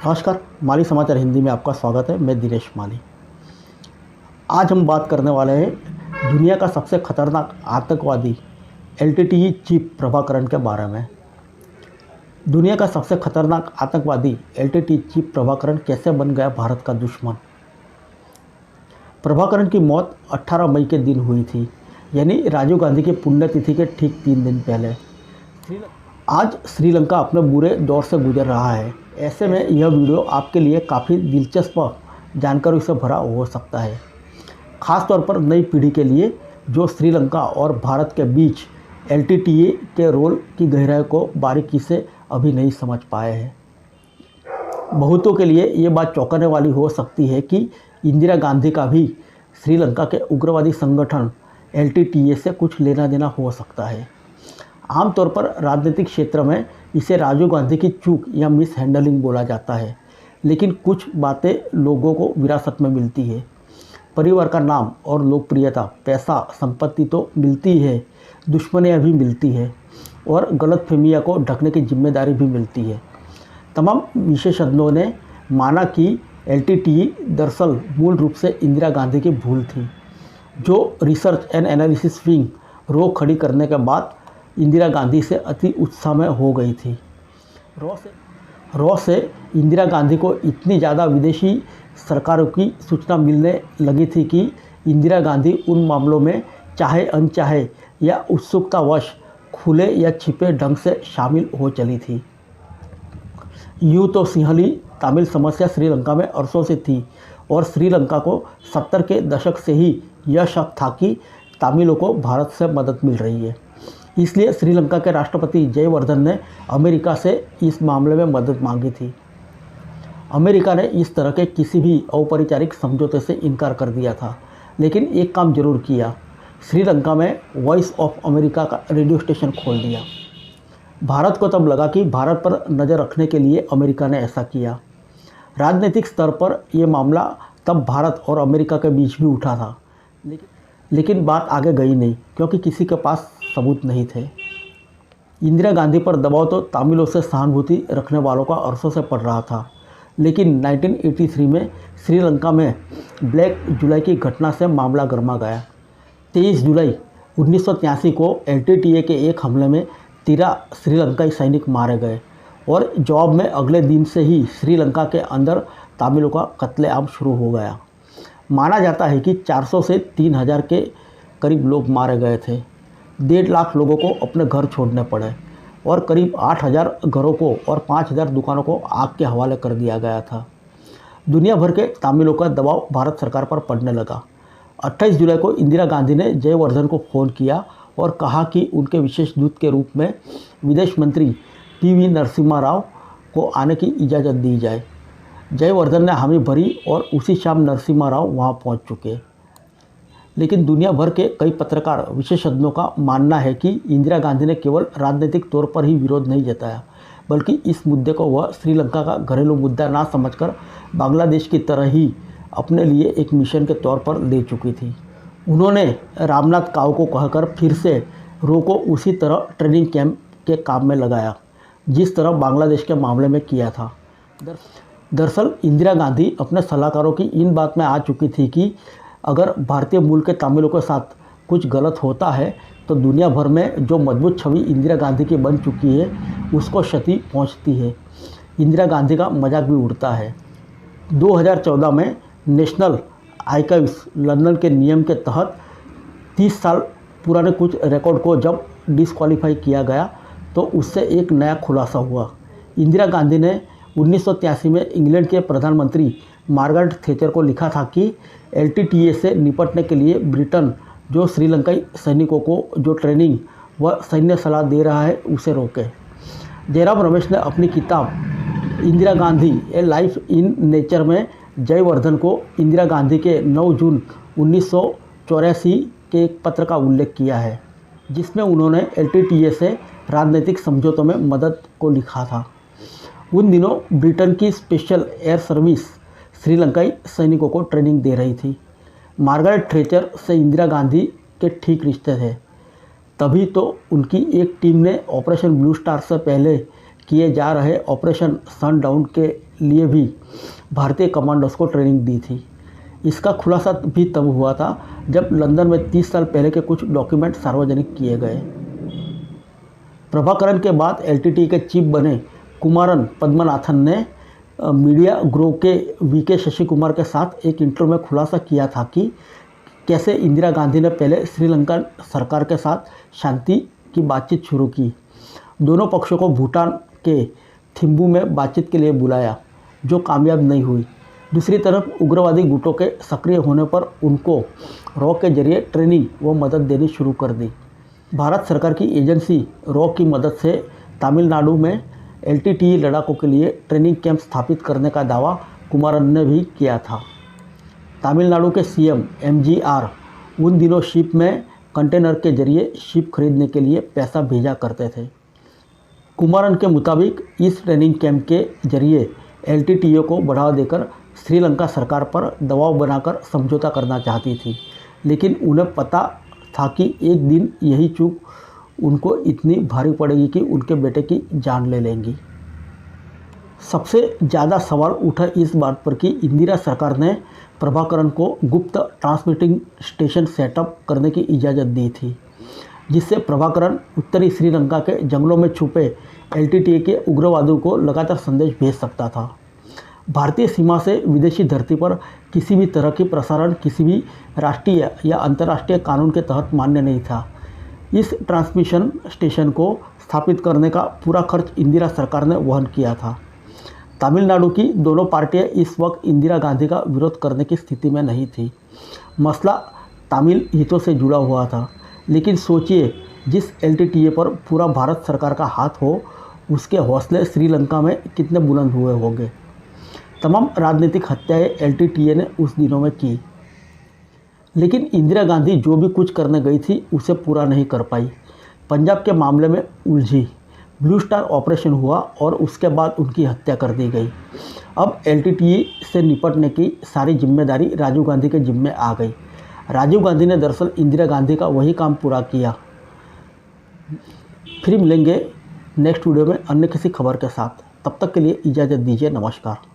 नमस्कार, माली समाचार हिंदी में आपका स्वागत है। मैं दिनेश माली। आज हम बात करने वाले हैं दुनिया का सबसे खतरनाक आतंकवादी एलटीटीई चीफ प्रभाकरण के बारे में। दुनिया का सबसे खतरनाक आतंकवादी एलटीटीई चीफ प्रभाकरण कैसे बन गया भारत का दुश्मन। प्रभाकरण की मौत 18 मई के दिन हुई थी, यानी राजीव गांधी की पुण्यतिथि के ठीक 3 दिन पहले। आज श्रीलंका अपने बुरे दौर से गुजर रहा है। ऐसे में यह वीडियो आपके लिए काफ़ी दिलचस्प जानकारी से भरा हो सकता है, ख़ास तौर पर नई पीढ़ी के लिए जो श्रीलंका और भारत के बीच एलटीटीई के रोल की गहराई को बारीकी से अभी नहीं समझ पाए हैं। बहुतों के लिए ये बात चौंकाने वाली हो सकती है कि इंदिरा गांधी का भी श्रीलंका के उग्रवादी संगठन एलटीटीई से कुछ लेना देना हो सकता है। आमतौर पर राजनीतिक क्षेत्र में इसे राजीव गांधी की चूक या मिस हैंडलिंग बोला जाता है, लेकिन कुछ बातें लोगों को विरासत में मिलती है। परिवार का नाम और लोकप्रियता, पैसा, संपत्ति तो मिलती है, दुश्मनियाँ भी मिलती है और गलतफहमियां को ढकने की जिम्मेदारी भी मिलती है। तमाम विशेषज्ञों ने माना कि एलटीटीई दरअसल मूल रूप से इंदिरा गांधी की भूल थी, जो रिसर्च एंड एनालिसिस विंग रो खड़ी करने के बाद इंदिरा गांधी से अति उत्साह में हो गई थी। रॉ से इंदिरा गांधी को इतनी ज़्यादा विदेशी सरकारों की सूचना मिलने लगी थी कि इंदिरा गांधी उन मामलों में चाहे अनचाहे या उत्सुकतावश खुले या छिपे ढंग से शामिल हो चली थी। यूँ तो सिंहली तमिल समस्या श्रीलंका में अरसों से थी और श्रीलंका को 70 के दशक से ही यह शक था कि तमिलों को भारत से मदद मिल रही है। इसलिए श्रीलंका के राष्ट्रपति जयवर्धन ने अमेरिका से इस मामले में मदद मांगी थी। अमेरिका ने इस तरह के किसी भी औपचारिक समझौते से इनकार कर दिया था, लेकिन एक काम जरूर किया, श्रीलंका में वॉइस ऑफ अमेरिका का रेडियो स्टेशन खोल दिया। भारत को तब लगा कि भारत पर नज़र रखने के लिए अमेरिका ने ऐसा किया। राजनीतिक स्तर पर यह मामला तब भारत और अमेरिका के बीच भी उठा था, लेकिन बात आगे गई नहीं, क्योंकि किसी के पास सबूत नहीं थे। इंदिरा गांधी पर दबाव तो तमिलों से सहानुभूति रखने वालों का अरसों से पड़ रहा था, लेकिन 1983 में श्रीलंका में ब्लैक जुलाई की घटना से मामला गर्मा गया। 23 जुलाई 1983 को एलटीटीई के एक हमले में 13 श्रीलंकाई सैनिक मारे गए और जवाब में अगले दिन से ही श्रीलंका के अंदर तमिलों का कत्लेआम शुरू हो गया। माना जाता है कि 400 से 3000 के करीब लोग मारे गए थे। 1.5 लाख लोगों को अपने घर छोड़ने पड़े और करीब 8000 घरों को और 5000 दुकानों को आग के हवाले कर दिया गया था। दुनिया भर के तमिलों का दबाव भारत सरकार पर पड़ने लगा। 28 जुलाई को इंदिरा गांधी ने जयवर्धन को फ़ोन किया और कहा कि उनके विशेष दूत के रूप में विदेश मंत्री पीवी नरसिम्हा राव को आने की इजाज़त दी जाए। जयवर्धन ने हामी भरी और उसी शाम नरसिम्हा राव वहाँ पहुँच चुके। लेकिन दुनिया भर के कई पत्रकार विशेषज्ञों का मानना है कि इंदिरा गांधी ने केवल राजनीतिक तौर पर ही विरोध नहीं जताया, बल्कि इस मुद्दे को वह श्रीलंका का घरेलू मुद्दा ना समझकर बांग्लादेश की तरह ही अपने लिए एक मिशन के तौर पर ले चुकी थी। उन्होंने रामनाथ काव को कहकर फिर से रो को उसी तरह ट्रेनिंग कैंप के काम में लगाया, जिस तरह बांग्लादेश के मामले में किया था। दरअसल इंदिरा गांधी अपने सलाहकारों की इन बात में आ चुकी थी कि अगर भारतीय मूल के तमिलों के साथ कुछ गलत होता है तो दुनिया भर में जो मजबूत छवि इंदिरा गांधी की बन चुकी है उसको क्षति पहुंचती है। इंदिरा गांधी का मजाक भी उड़ता है। 2014 में नेशनल आर्काइव्स लंदन के नियम के तहत 30 साल पुराने कुछ रिकॉर्ड को जब डिस्क्वालीफाई किया गया तो उससे एक नया खुलासा हुआ। इंदिरा गांधी ने 1983 में इंग्लैंड के प्रधानमंत्री मार्गरेट थैचर को लिखा था कि एलटीटीई से निपटने के लिए ब्रिटेन जो श्रीलंकाई सैनिकों को जो ट्रेनिंग व सैन्य सलाह दे रहा है उसे रोके। जयराम रमेश ने अपनी किताब इंदिरा गांधी ए लाइफ इन नेचर में जयवर्धन को इंदिरा गांधी के 9 जून 1984 के एक पत्र का उल्लेख किया है, जिसमें उन्होंने एलटीटीई से राजनीतिक समझौतों में मदद को लिखा था। उन दिनों ब्रिटेन की स्पेशल एयर सर्विस श्रीलंकाई सैनिकों को ट्रेनिंग दे रही थी। मार्गरेट थैचर से इंदिरा गांधी के ठीक रिश्ते थे, तभी तो उनकी एक टीम ने ऑपरेशन ब्लू स्टार से पहले किए जा रहे ऑपरेशन सनडाउन के लिए भी भारतीय कमांडोज को ट्रेनिंग दी थी। इसका खुलासा भी तब हुआ था जब लंदन में 30 साल पहले के कुछ डॉक्यूमेंट सार्वजनिक किए गए। प्रभाकरन के बाद एलटीटीई के चीफ बने कुमारन पद्मनाथन ने मीडिया ग्रुप के वीके शशि कुमार के साथ एक इंटरव्यू में खुलासा किया था कि कैसे इंदिरा गांधी ने पहले श्रीलंका सरकार के साथ शांति की बातचीत शुरू की। दोनों पक्षों को भूटान के थिम्बू में बातचीत के लिए बुलाया, जो कामयाब नहीं हुई। दूसरी तरफ उग्रवादी गुटों के सक्रिय होने पर उनको रॉ के जरिए ट्रेनिंग व मदद देनी शुरू कर दी। भारत सरकार की एजेंसी रॉ की मदद से तमिलनाडु में एलटीटीई लड़ाकों के लिए ट्रेनिंग कैंप स्थापित करने का दावा कुमारन ने भी किया था। तमिलनाडु के सीएम एमजीआर उन दिनों शिप में कंटेनर के जरिए शिप खरीदने के लिए पैसा भेजा करते थे। कुमारन के मुताबिक इस ट्रेनिंग कैंप के जरिए एलटीटीई को बढ़ावा देकर श्रीलंका सरकार पर दबाव बनाकर समझौता करना चाहती थी, लेकिन उन्हें पता था कि एक दिन यही चूक उनको इतनी भारी पड़ेगी कि उनके बेटे की जान ले लेंगी। सबसे ज़्यादा सवाल उठा इस बात पर कि इंदिरा सरकार ने प्रभाकरन को गुप्त ट्रांसमिटिंग स्टेशन सेटअप करने की इजाज़त दी थी, जिससे प्रभाकरन उत्तरी श्रीलंका के जंगलों में छुपे एलटीटीई के उग्रवादियों को लगातार संदेश भेज सकता था। भारतीय सीमा से विदेशी धरती पर किसी भी तरह की प्रसारण किसी भी राष्ट्रीय या अंतर्राष्ट्रीय कानून के तहत मान्य नहीं था। इस ट्रांसमिशन स्टेशन को स्थापित करने का पूरा खर्च इंदिरा सरकार ने वहन किया था। तमिलनाडु की दोनों पार्टियां इस वक्त इंदिरा गांधी का विरोध करने की स्थिति में नहीं थी। मसला तमिल हितों से जुड़ा हुआ था, लेकिन सोचिए जिस एलटीटीई पर पूरा भारत सरकार का हाथ हो, उसके हौसले श्रीलंका में कितने बुलंद हुए होंगे। तमाम राजनीतिक हत्याएं एलटीटीई ने उस दिनों में की, लेकिन इंदिरा गांधी जो भी कुछ करने गई थी उसे पूरा नहीं कर पाई। पंजाब के मामले में उलझी, ब्लू स्टार ऑपरेशन हुआ और उसके बाद उनकी हत्या कर दी गई। अब एलटीटीई से निपटने की सारी जिम्मेदारी राजीव गांधी के जिम्मे आ गई। राजीव गांधी ने दरअसल इंदिरा गांधी का वही काम पूरा किया। फिर मिलेंगे नेक्स्ट वीडियो में अन्य किसी खबर के साथ। तब तक के लिए इजाज़त दीजिए। नमस्कार।